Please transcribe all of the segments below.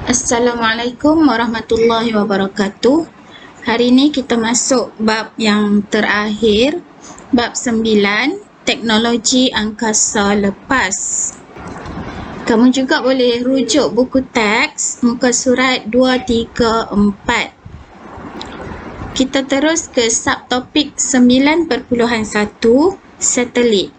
Assalamualaikum warahmatullahi wabarakatuh. Hari ini kita masuk bab yang terakhir, bab 9, teknologi angkasa lepas. Kamu juga boleh rujuk buku teks muka surat 234. Kita terus ke subtopik 9.1, satelit.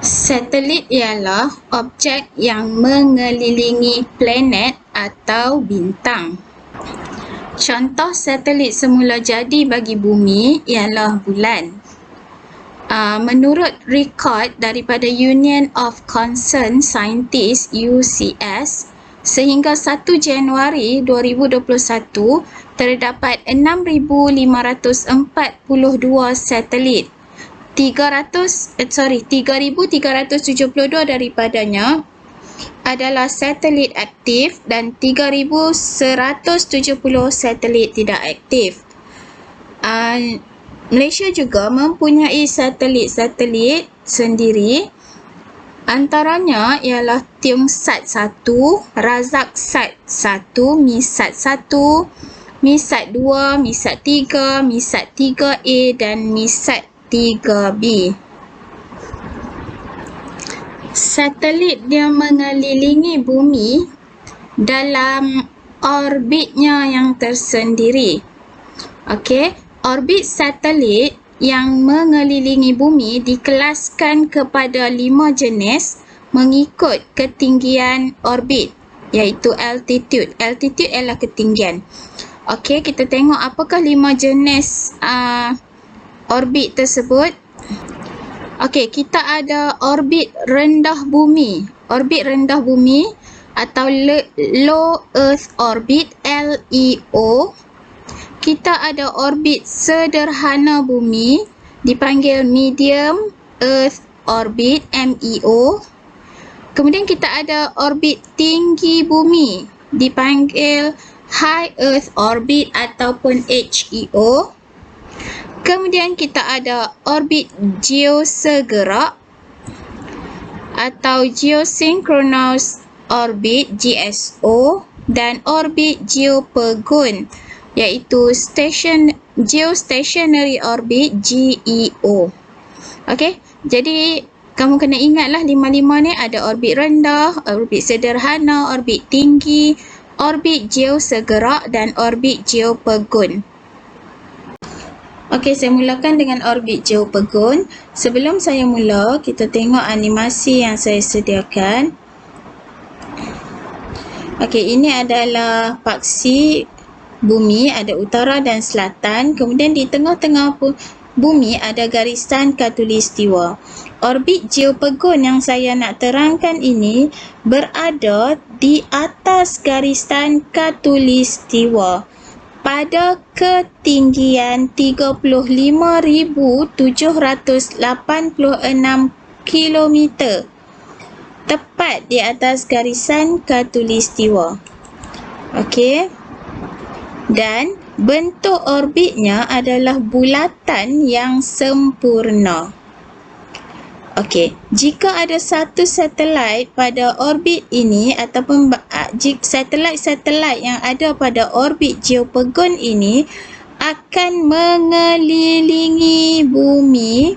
Satelit ialah objek yang mengelilingi planet atau bintang. Contoh satelit semula jadi bagi bumi ialah bulan. Menurut rekod daripada Union of Concerned Scientists UCS, sehingga 1 Januari 2021 terdapat 6,542 satelit. 3,372 daripadanya adalah satelit aktif dan 3,170 satelit tidak aktif. Malaysia juga mempunyai satelit-satelit sendiri. Antaranya ialah Tungsat 1, Razaksat 1, Misat 1, Misat 2, Misat 3, Misat 3A dan Misat 3B. Satelit dia mengelilingi bumi dalam orbitnya yang tersendiri. Okey, orbit satelit yang mengelilingi bumi dikelaskan kepada 5 jenis mengikut ketinggian orbit, iaitu altitude. Altitude ialah ketinggian. Okey, kita tengok apakah 5 jenis orbit tersebut. Okey, kita ada orbit rendah bumi. Orbit rendah bumi atau low earth orbit, LEO. Kita ada orbit sederhana bumi dipanggil medium earth orbit, MEO. Kemudian kita ada orbit tinggi bumi dipanggil high earth orbit ataupun HEO. Kemudian kita ada orbit geosegerak atau geosynchronous orbit, GSO, dan orbit geopegun iaitu geostationary orbit, GEO. Okey, jadi kamu kena ingatlah 5 ni ada orbit rendah, orbit sederhana, orbit tinggi, orbit geosegerak dan orbit geopegun. Okey, saya mulakan dengan orbit geopegun. Sebelum saya mula, kita tengok animasi yang saya sediakan. Okey, ini adalah paksi bumi, ada utara dan selatan. Kemudian di tengah-tengah bumi ada garisan khatulistiwa. Orbit geopegun yang saya nak terangkan ini berada di atas garisan khatulistiwa pada ketinggian 35,786 km, tepat di atas garisan khatulistiwa. Okey, dan bentuk orbitnya adalah bulatan yang sempurna. Okey, jika ada satu satelit pada orbit ini ataupun satelit-satelit yang ada pada orbit geopegun ini akan mengelilingi bumi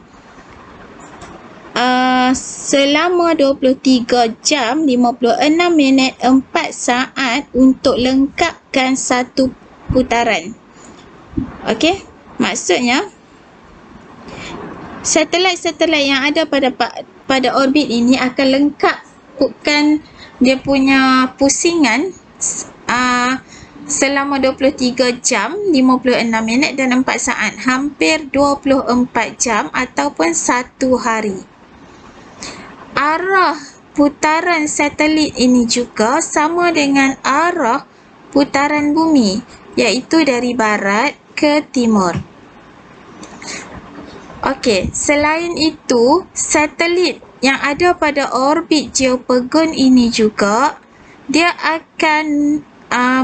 selama 23 jam 56 minit 4 saat untuk lengkapkan satu putaran. Okey, maksudnya satelit-satelit yang ada pada orbit ini akan lengkapkan dia punya pusingan selama 23 jam 56 minit dan 4 saat, hampir 24 jam ataupun 1 hari. Arah putaran satelit ini juga sama dengan arah putaran bumi, iaitu dari barat ke timur. Okey, selain itu, satelit yang ada pada orbit geopegun ini juga dia akan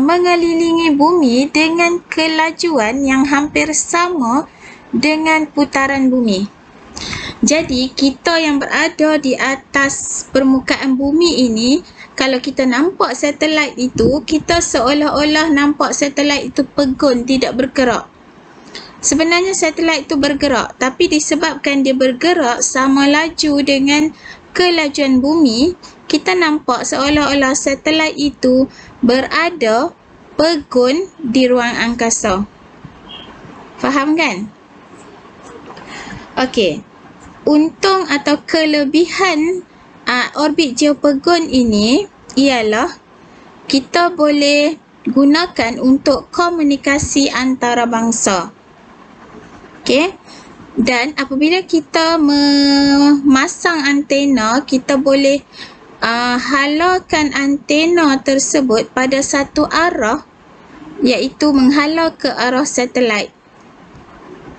mengelilingi bumi dengan kelajuan yang hampir sama dengan putaran bumi. Jadi, kita yang berada di atas permukaan bumi ini kalau kita nampak satelit itu, kita seolah-olah nampak satelit itu pegun, tidak bergerak. Sebenarnya satelit itu bergerak, tapi disebabkan dia bergerak sama laju dengan kelajuan bumi, kita nampak seolah-olah satelit itu berada pegun di ruang angkasa. Faham kan? Okey. Untung atau kelebihan orbit geopegun ini ialah kita boleh gunakan untuk komunikasi antarabangsa. Okey. Dan apabila kita memasang antena, kita boleh halarkan antena tersebut pada satu arah, iaitu menghalau ke arah satelit.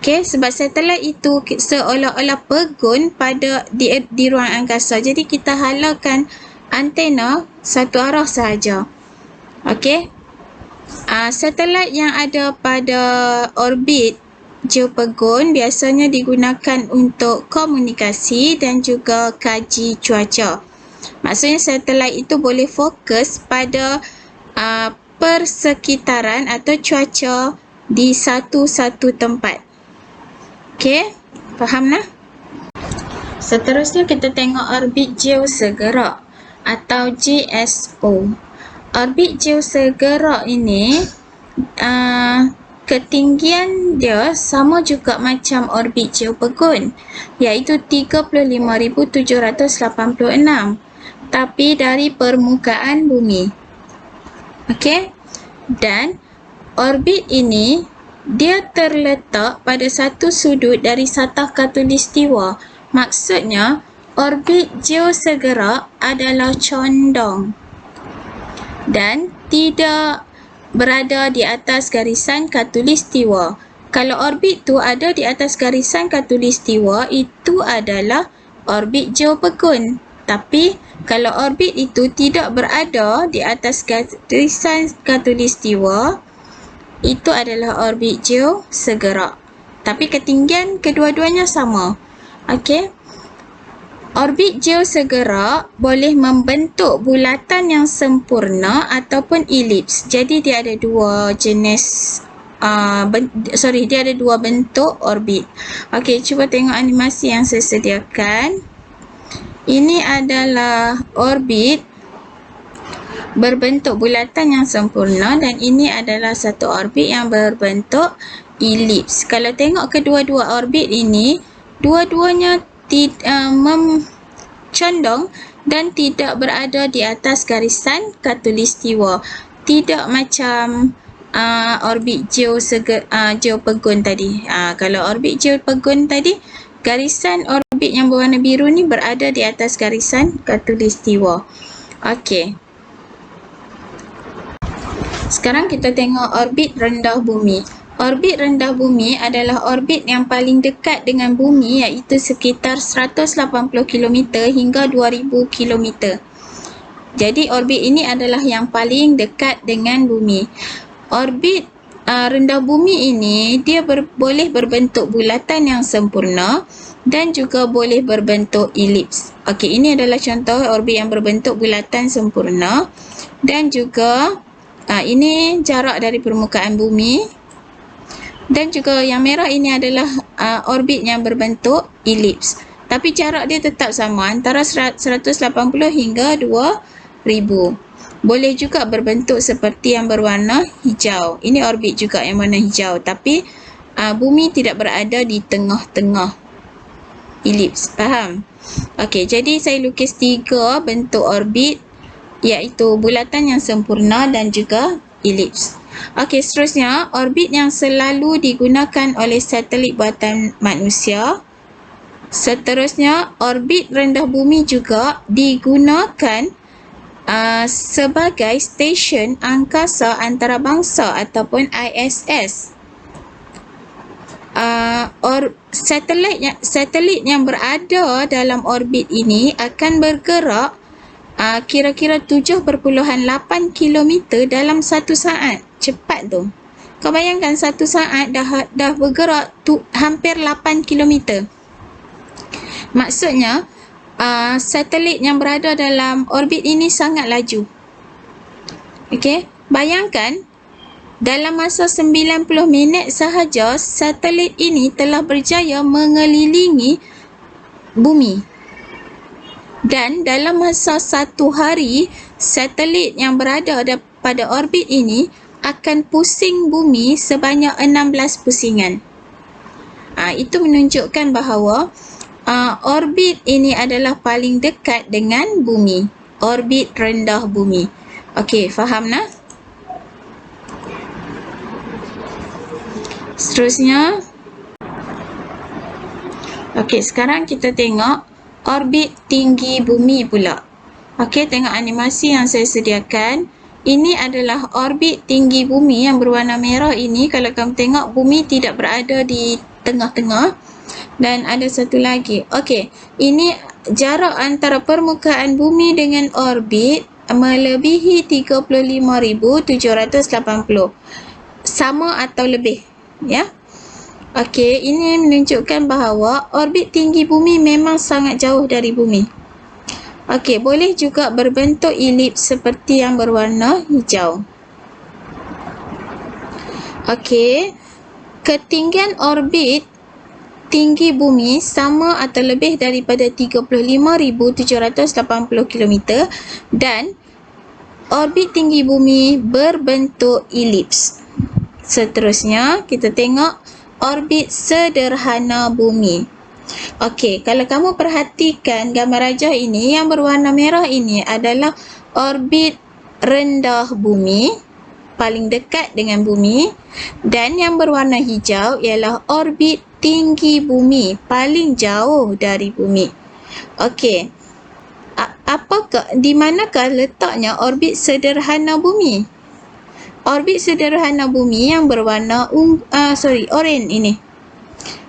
Okey, sebab satelit itu seolah-olah pegun di ruang angkasa. Jadi kita halarkan antena satu arah sahaja. Okey. Satelit yang ada pada orbit geopegun biasanya digunakan untuk komunikasi dan juga kaji cuaca. Maksudnya satelit itu boleh fokus pada persekitaran atau cuaca di satu-satu tempat. Okey, faham lah? Seterusnya kita tengok orbit geosegerak atau GSO. Orbit geosegerak ini ketinggian dia sama juga macam orbit geopegun, iaitu 35,786, tapi dari permukaan bumi. Okey? Dan orbit ini dia terletak pada satu sudut dari satah khatulistiwa. Maksudnya, orbit geosegerak adalah condong dan tidak berada di atas garisan khatulistiwa. Kalau orbit tu ada di atas garisan khatulistiwa, itu adalah orbit geopegun. Tapi kalau orbit itu tidak berada di atas garisan khatulistiwa, itu adalah orbit geosegerak. Tapi ketinggian kedua-duanya sama. Okey. Orbit geosegerak boleh membentuk bulatan yang sempurna ataupun elips. Jadi dia ada dua jenis dia ada dua bentuk orbit. Okey, cuba tengok animasi yang saya sediakan. Ini adalah orbit berbentuk bulatan yang sempurna dan ini adalah satu orbit yang berbentuk elips. Kalau tengok kedua-dua orbit ini, dua-duanya condong dan tidak berada di atas garisan khatulistiwa. Tidak macam orbit geopegun tadi. Kalau orbit geopegun tadi, garisan orbit yang berwarna biru ni berada di atas garisan khatulistiwa. Okey. Sekarang kita tengok orbit rendah bumi. Orbit rendah bumi adalah orbit yang paling dekat dengan bumi, iaitu sekitar 180 km hingga 2000 km. Jadi orbit ini adalah yang paling dekat dengan bumi. Orbit rendah bumi ini dia boleh berbentuk bulatan yang sempurna dan juga boleh berbentuk elips. Okey, ini adalah contoh orbit yang berbentuk bulatan sempurna dan juga ini jarak dari permukaan bumi, dan juga yang merah ini adalah orbit yang berbentuk elips. Tapi jarak dia tetap sama, antara 180 hingga 2000. Boleh juga berbentuk seperti yang berwarna hijau. Ini orbit juga yang warna hijau, tapi bumi tidak berada di tengah-tengah elips. Faham? Okey, jadi saya lukis 3 bentuk orbit, iaitu bulatan yang sempurna dan juga elips. Okey, seterusnya orbit yang selalu digunakan oleh satelit buatan manusia. Seterusnya orbit rendah bumi juga digunakan sebagai stesen angkasa antarabangsa ataupun ISS. Satelit yang berada dalam orbit ini akan bergerak kira-kira 7.8 km dalam satu saat. Cepat tu. Kau bayangkan satu saat dah bergerak hampir 8 km. Maksudnya satelit yang berada dalam orbit ini sangat laju. Okey, bayangkan dalam masa 90 minit sahaja satelit ini telah berjaya mengelilingi bumi. Dan dalam masa 1 hari, satelit yang berada pada orbit ini akan pusing bumi sebanyak 16 pusingan. Itu menunjukkan bahawa orbit ini adalah paling dekat dengan bumi. Orbit rendah bumi. Okey, faham nah? Seterusnya. Okey, sekarang kita tengok orbit tinggi bumi pula. Okey, tengok animasi yang saya sediakan. Ini adalah orbit tinggi bumi yang berwarna merah ini. Kalau kamu tengok, bumi tidak berada di tengah-tengah. Dan ada satu lagi. Okey, ini jarak antara permukaan bumi dengan orbit melebihi 35,780. Sama atau lebih, ya. Okey, ini menunjukkan bahawa orbit tinggi bumi memang sangat jauh dari bumi. Okey, boleh juga berbentuk elips seperti yang berwarna hijau. Okey, ketinggian orbit tinggi bumi sama atau lebih daripada 35,780 km dan orbit tinggi bumi berbentuk elips. Seterusnya, kita tengok orbit sederhana bumi. Okey, kalau kamu perhatikan gambar rajah ini, yang berwarna merah ini adalah orbit rendah bumi, paling dekat dengan bumi, dan yang berwarna hijau ialah orbit tinggi bumi, paling jauh dari bumi. Okey. Di manakah letaknya orbit sederhana bumi? Orbit sederhana bumi yang berwarna oranye ini.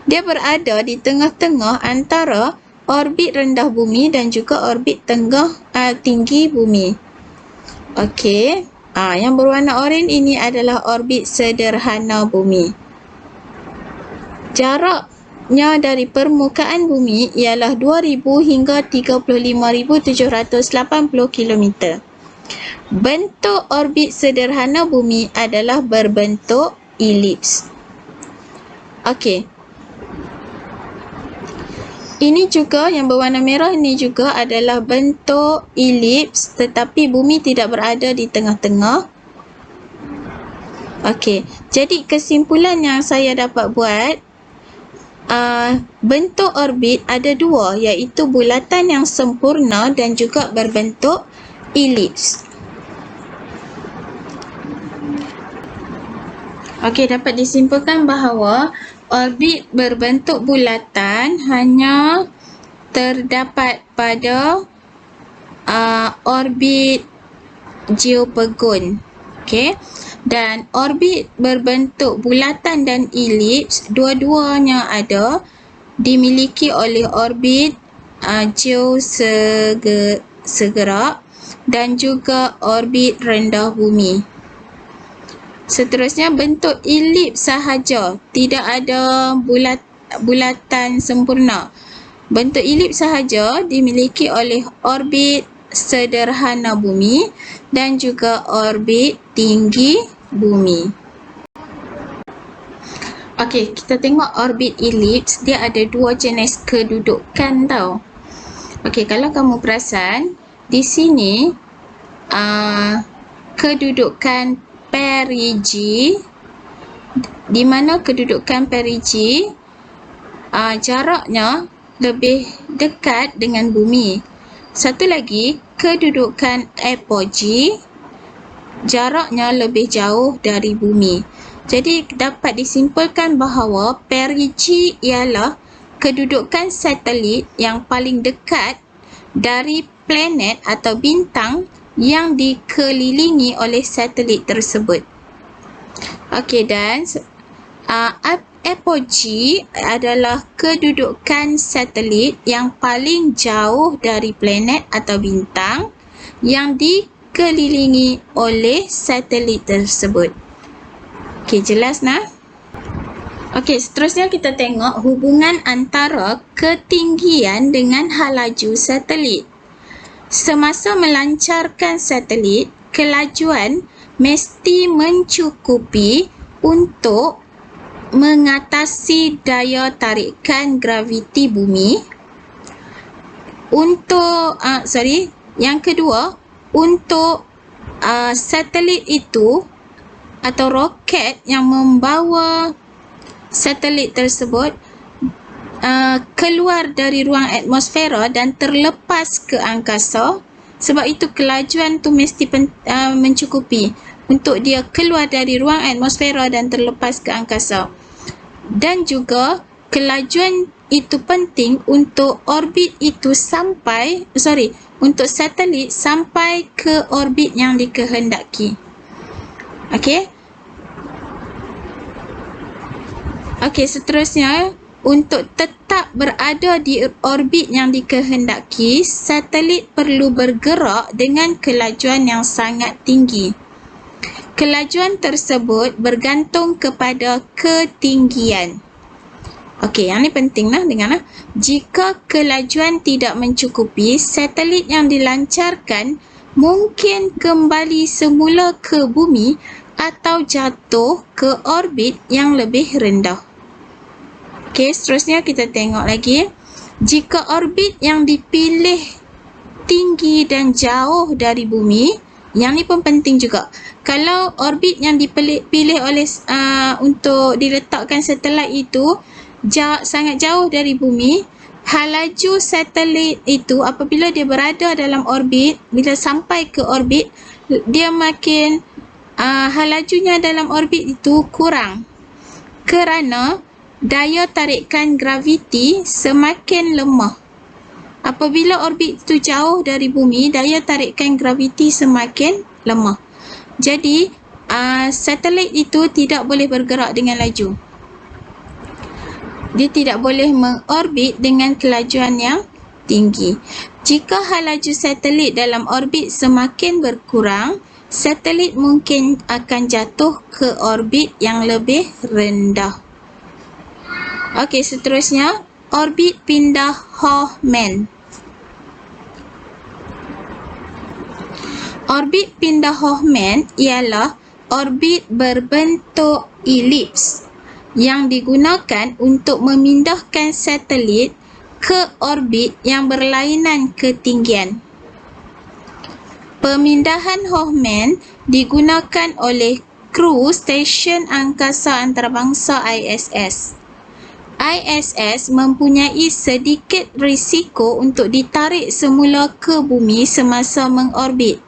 Dia berada di tengah-tengah antara orbit rendah bumi dan juga orbit tinggi bumi. Okey. Yang berwarna oranye ini adalah orbit sederhana bumi. Jaraknya dari permukaan bumi ialah 2,000 hingga 35,780 km. Bentuk orbit sederhana bumi adalah berbentuk elips. Okey. Ini juga yang berwarna merah ini juga adalah bentuk elips, tetapi bumi tidak berada di tengah-tengah. Okey. Jadi kesimpulan yang saya dapat buat, bentuk orbit ada dua, iaitu bulatan yang sempurna dan juga berbentuk elips. Okey, dapat disimpulkan bahawa orbit berbentuk bulatan hanya terdapat pada orbit geopegon. Okey. Dan orbit berbentuk bulatan dan elips, dua-duanya dimiliki oleh orbit geosegerak dan juga orbit rendah bumi. Seterusnya, bentuk elips sahaja, tidak ada bulatan sempurna. Bentuk elips sahaja dimiliki oleh orbit sederhana bumi dan juga orbit tinggi bumi. Okey, kita tengok orbit elips. Dia ada dua jenis kedudukan tau. Okey, kalau kamu perasan, di sini kedudukan perigi, di mana kedudukan perigi jaraknya lebih dekat dengan bumi. Satu lagi, kedudukan apogee, jaraknya lebih jauh dari bumi. Jadi dapat disimpulkan bahawa perigi ialah kedudukan satelit yang paling dekat dari planet atau bintang yang dikelilingi oleh satelit tersebut. Okey, dan apogee adalah kedudukan satelit yang paling jauh dari planet atau bintang yang dikelilingi oleh satelit tersebut. Okey, jelas nah? Okey, seterusnya kita tengok hubungan antara ketinggian dengan halaju satelit. Semasa melancarkan satelit, kelajuan mesti mencukupi untuk mengatasi daya tarikan graviti bumi. Yang kedua, untuk satelit itu atau roket yang membawa satelit tersebut keluar dari ruang atmosfera dan terlepas ke angkasa. Sebab itu kelajuan tu mesti mencukupi untuk dia keluar dari ruang atmosfera dan terlepas ke angkasa. Dan juga kelajuan itu penting untuk untuk satelit sampai ke orbit yang dikehendaki. Okey. Okey, seterusnya, untuk tetap berada di orbit yang dikehendaki, satelit perlu bergerak dengan kelajuan yang sangat tinggi. Kelajuan tersebut bergantung kepada ketinggian. Okey, yang ni penting lah, dengarlah. Jika kelajuan tidak mencukupi, satelit yang dilancarkan mungkin kembali semula ke bumi atau jatuh ke orbit yang lebih rendah. Okey, seterusnya kita tengok lagi. Jika orbit yang dipilih tinggi dan jauh dari bumi, yang ni pun penting juga. Kalau orbit yang dipilih oleh untuk diletakkan satelit itu sangat jauh dari bumi, halaju satelit itu apabila dia berada dalam orbit, bila sampai ke orbit, dia makin halajunya dalam orbit itu kurang kerana daya tarikan graviti semakin lemah. Apabila orbit itu jauh dari bumi, daya tarikan graviti semakin lemah. Jadi, satelit itu tidak boleh bergerak dengan laju. Dia tidak boleh mengorbit dengan kelajuan yang tinggi. Jika halaju satelit dalam orbit semakin berkurang, satelit mungkin akan jatuh ke orbit yang lebih rendah. Okey, seterusnya, orbit pindah Hoffman. Orbit pindah Hoffman ialah orbit berbentuk elips yang digunakan untuk memindahkan satelit ke orbit yang berlainan ketinggian. Pemindahan Hoffman digunakan oleh kru Stesen Angkasa Antarabangsa ISS. ISS mempunyai sedikit risiko untuk ditarik semula ke bumi semasa mengorbit.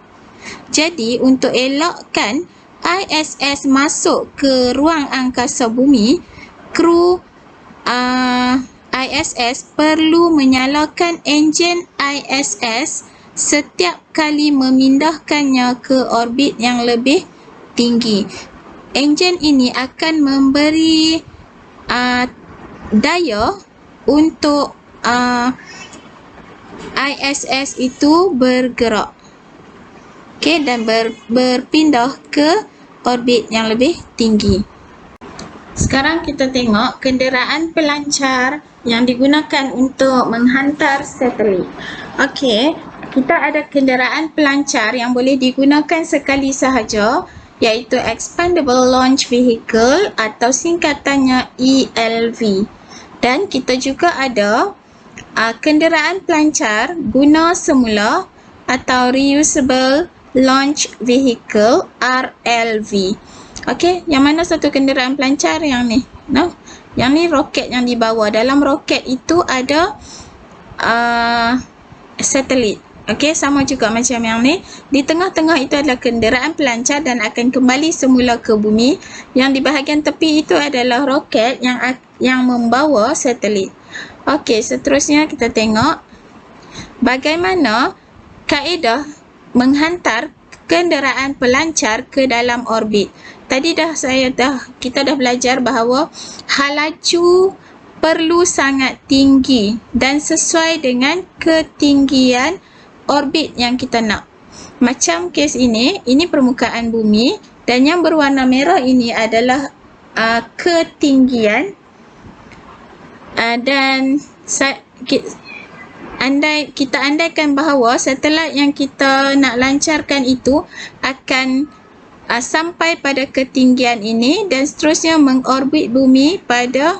Jadi, untuk elakkan ISS masuk ke ruang angkasa bumi, kru ISS perlu menyalakan enjin ISS setiap kali memindahkannya ke orbit yang lebih tinggi. Enjin ini akan memberi daya untuk ISS itu bergerak, okey, dan berpindah ke orbit yang lebih tinggi. Sekarang kita tengok kenderaan pelancar yang digunakan untuk menghantar satelit. Okey, kita ada kenderaan pelancar yang boleh digunakan sekali sahaja, iaitu Expandable Launch Vehicle atau singkatannya ELV. Dan kita juga ada kenderaan pelancar guna semula atau Reusable Launch Vehicle RLV. Okey, yang mana satu kenderaan pelancar yang ni? No? Yang ni roket yang dibawa. Dalam roket itu ada satelit. Okey, sama juga macam yang ni. Di tengah-tengah itu adalah kenderaan pelancar dan akan kembali semula ke bumi. Yang di bahagian tepi itu adalah roket yang membawa satelit. Okey, seterusnya kita tengok bagaimana kaedah menghantar kenderaan pelancar ke dalam orbit. Tadi kita dah belajar bahawa halaju perlu sangat tinggi dan sesuai dengan ketinggian orbit yang kita nak. Macam kes ini permukaan bumi dan yang berwarna merah ini adalah ketinggian Dan kita andaikan bahawa satelit yang kita nak lancarkan itu akan sampai pada ketinggian ini dan seterusnya mengorbit bumi pada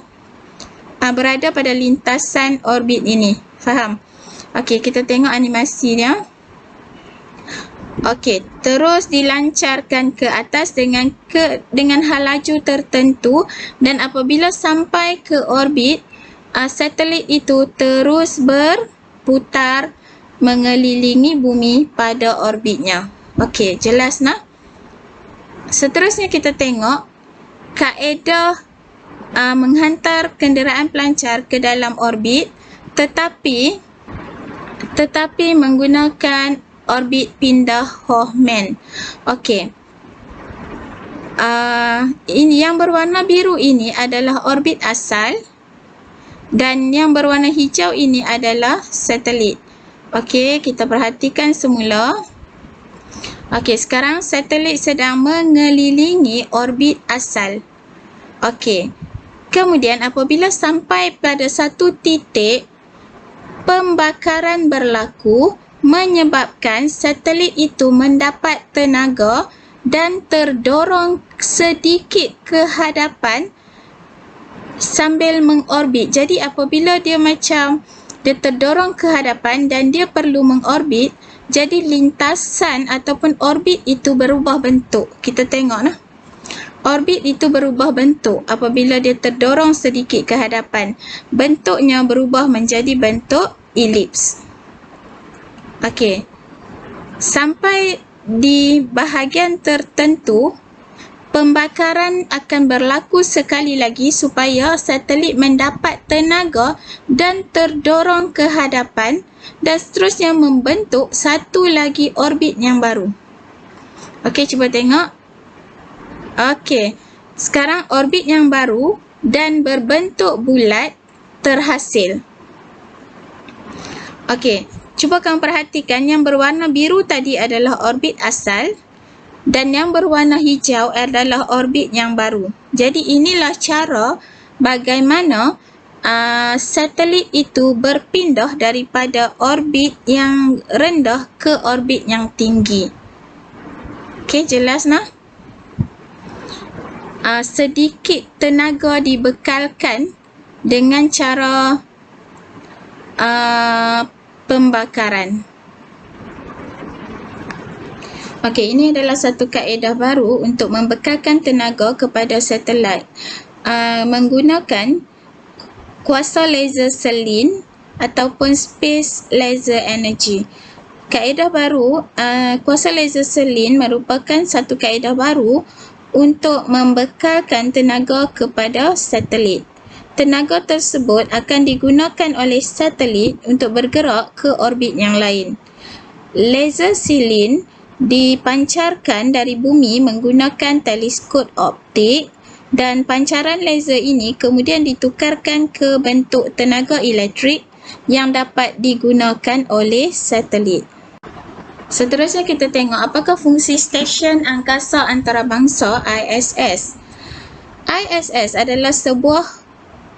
berada pada lintasan orbit ini. Faham? Okey, kita tengok animasinya. Okey, terus dilancarkan ke atas dengan hal laju tertentu, dan apabila sampai ke orbit, satelit itu terus berputar mengelilingi bumi pada orbitnya. Okey, jelas nak? Seterusnya kita tengok kaedah menghantar kenderaan pelancar ke dalam orbit tetapi menggunakan orbit pindah Hoffman. Okey. Ini yang berwarna biru ini adalah orbit asal dan yang berwarna hijau ini adalah satelit. Okey, kita perhatikan semula. Okey, sekarang satelit sedang mengelilingi orbit asal. Okey. Kemudian apabila sampai pada satu titik, pembakaran berlaku menyebabkan satelit itu mendapat tenaga dan terdorong sedikit ke hadapan sambil mengorbit. Jadi apabila dia terdorong ke hadapan dan dia perlu mengorbit, jadi lintasan ataupun orbit itu berubah bentuk. Kita tengok nah. Orbit itu berubah bentuk apabila dia terdorong sedikit ke hadapan. Bentuknya berubah menjadi bentuk elips. Okey. Sampai di bahagian tertentu, pembakaran akan berlaku sekali lagi supaya satelit mendapat tenaga dan terdorong ke hadapan dan seterusnya membentuk satu lagi orbit yang baru. Okey, cuba tengok. Okey, sekarang orbit yang baru dan berbentuk bulat terhasil. Okey, cuba kamu perhatikan yang berwarna biru tadi adalah orbit asal dan yang berwarna hijau adalah orbit yang baru. Jadi inilah cara bagaimana satelit itu berpindah daripada orbit yang rendah ke orbit yang tinggi. Okey, jelas nah? Sedikit tenaga dibekalkan dengan cara pembakaran. Okey, ini adalah satu kaedah baru untuk membekalkan tenaga kepada satelit menggunakan kuasa laser selin ataupun space laser energy. Kaedah baru, kuasa laser selin merupakan satu kaedah baru untuk membekalkan tenaga kepada satelit. Tenaga tersebut akan digunakan oleh satelit untuk bergerak ke orbit yang lain. Laser selin dipancarkan dari bumi menggunakan teleskop optik dan pancaran laser ini kemudian ditukarkan ke bentuk tenaga elektrik yang dapat digunakan oleh satelit. Seterusnya kita tengok apakah fungsi Stesen Angkasa Antarabangsa ISS. ISS adalah sebuah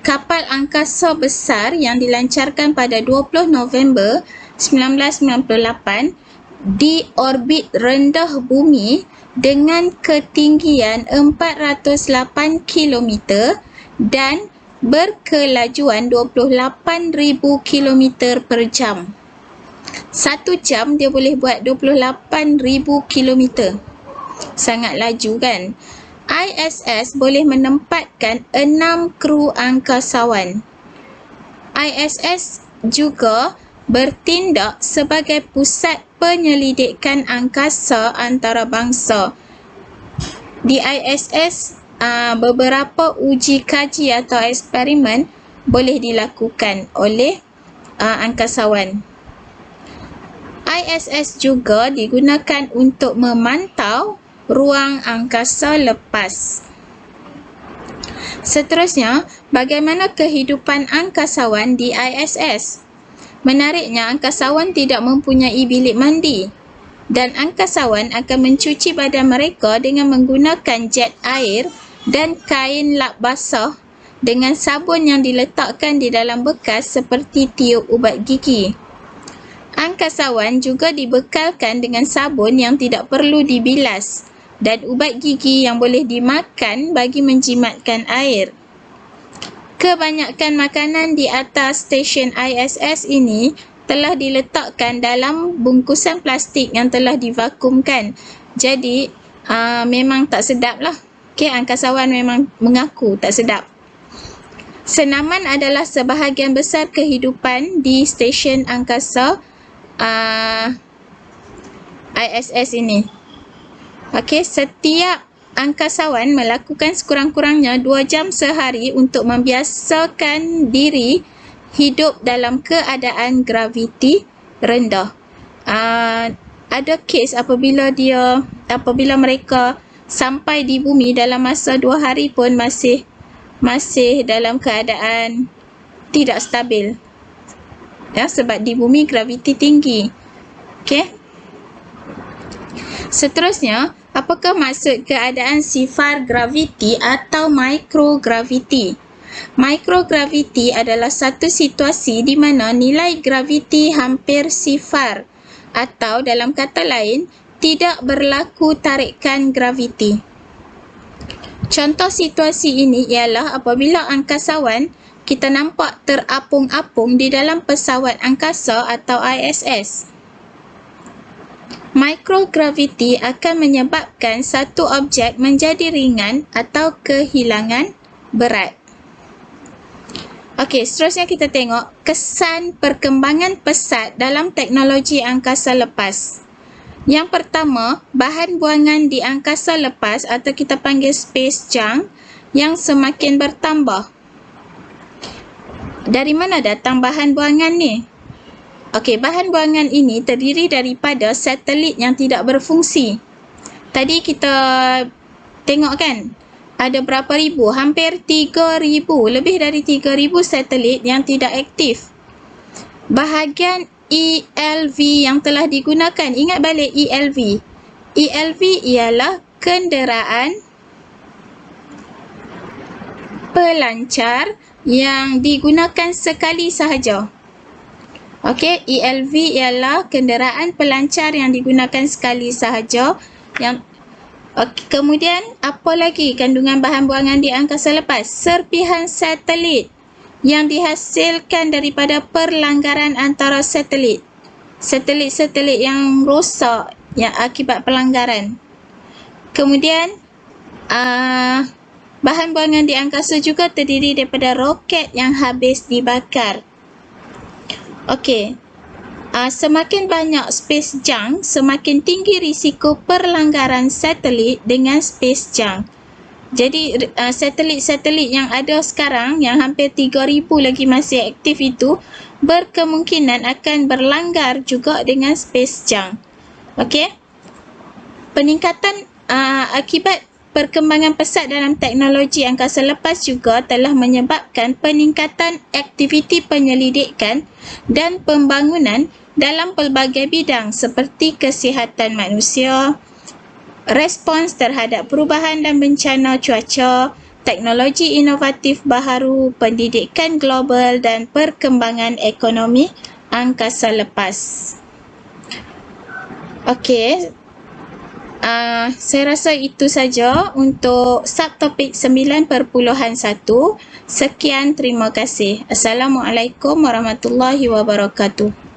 kapal angkasa besar yang dilancarkan pada 20 November 1998 di orbit rendah bumi dengan ketinggian 408 km dan berkelajuan 28,000 km per jam. 1 jam dia boleh buat 28,000 km. Sangat laju kan? ISS boleh menempatkan 6 kru angkasawan. ISS juga bertindak sebagai pusat penyelidikan angkasa antarabangsa. Di ISS, beberapa uji kaji atau eksperimen boleh dilakukan oleh angkasawan. ISS juga digunakan untuk memantau ruang angkasa lepas. Seterusnya, bagaimana kehidupan angkasawan di ISS? Menariknya, angkasawan tidak mempunyai bilik mandi dan angkasawan akan mencuci badan mereka dengan menggunakan jet air dan kain lap basah dengan sabun yang diletakkan di dalam bekas seperti tiub ubat gigi. Angkasawan juga dibekalkan dengan sabun yang tidak perlu dibilas dan ubat gigi yang boleh dimakan bagi menjimatkan air. Kebanyakan makanan di atas stesen ISS ini telah diletakkan dalam bungkusan plastik yang telah divakumkan. Jadi, memang tak sedap lah. Okay, angkasawan memang mengaku tak sedap. Senaman adalah sebahagian besar kehidupan di stesen angkasa ISS ini. Okay, setiap angkasawan melakukan sekurang-kurangnya 2 jam sehari untuk membiasakan diri hidup dalam keadaan graviti rendah. Ada kes apabila mereka sampai di bumi dalam masa 2 hari pun masih dalam keadaan tidak stabil. Ya, sebab di bumi graviti tinggi. Okey. Seterusnya, apakah maksud keadaan sifar graviti atau microgravity? Microgravity adalah satu situasi di mana nilai graviti hampir sifar atau dalam kata lain, tidak berlaku tarikan graviti. Contoh situasi ini ialah apabila angkasawan kita nampak terapung-apung di dalam pesawat angkasa atau ISS. Microgravity akan menyebabkan satu objek menjadi ringan atau kehilangan berat. Okey, seterusnya kita tengok kesan perkembangan pesat dalam teknologi angkasa lepas. Yang pertama, bahan buangan di angkasa lepas atau kita panggil space junk yang semakin bertambah. Dari mana datang bahan buangan ni? Okey, bahan buangan ini terdiri daripada satelit yang tidak berfungsi. Tadi kita tengok kan, ada berapa ribu? Hampir 3,000, lebih dari 3,000 satelit yang tidak aktif. Bahagian ELV yang telah digunakan, ingat balik ELV. ELV ialah kenderaan pelancar yang digunakan sekali sahaja. Okey, ELV ialah kenderaan pelancar yang digunakan sekali sahaja. Kemudian, apa lagi kandungan bahan buangan di angkasa lepas? Serpihan satelit yang dihasilkan daripada perlanggaran antara satelit. Satelit-satelit yang rosak yang akibat pelanggaran. Kemudian, bahan buangan di angkasa juga terdiri daripada roket yang habis dibakar. Okey, semakin banyak space junk, semakin tinggi risiko perlanggaran satelit dengan space junk. Jadi, satelit-satelit yang ada sekarang, yang hampir 3,000 lagi masih aktif itu, berkemungkinan akan berlanggar juga dengan space junk. Okey, peningkatan akibat perkembangan pesat dalam teknologi angkasa lepas juga telah menyebabkan peningkatan aktiviti penyelidikan dan pembangunan dalam pelbagai bidang seperti kesihatan manusia, respons terhadap perubahan dan bencana cuaca, teknologi inovatif baharu, pendidikan global dan perkembangan ekonomi angkasa lepas. Okey. Saya rasa itu saja untuk subtopik 9.1. Sekian, terima kasih. Assalamualaikum warahmatullahi wabarakatuh.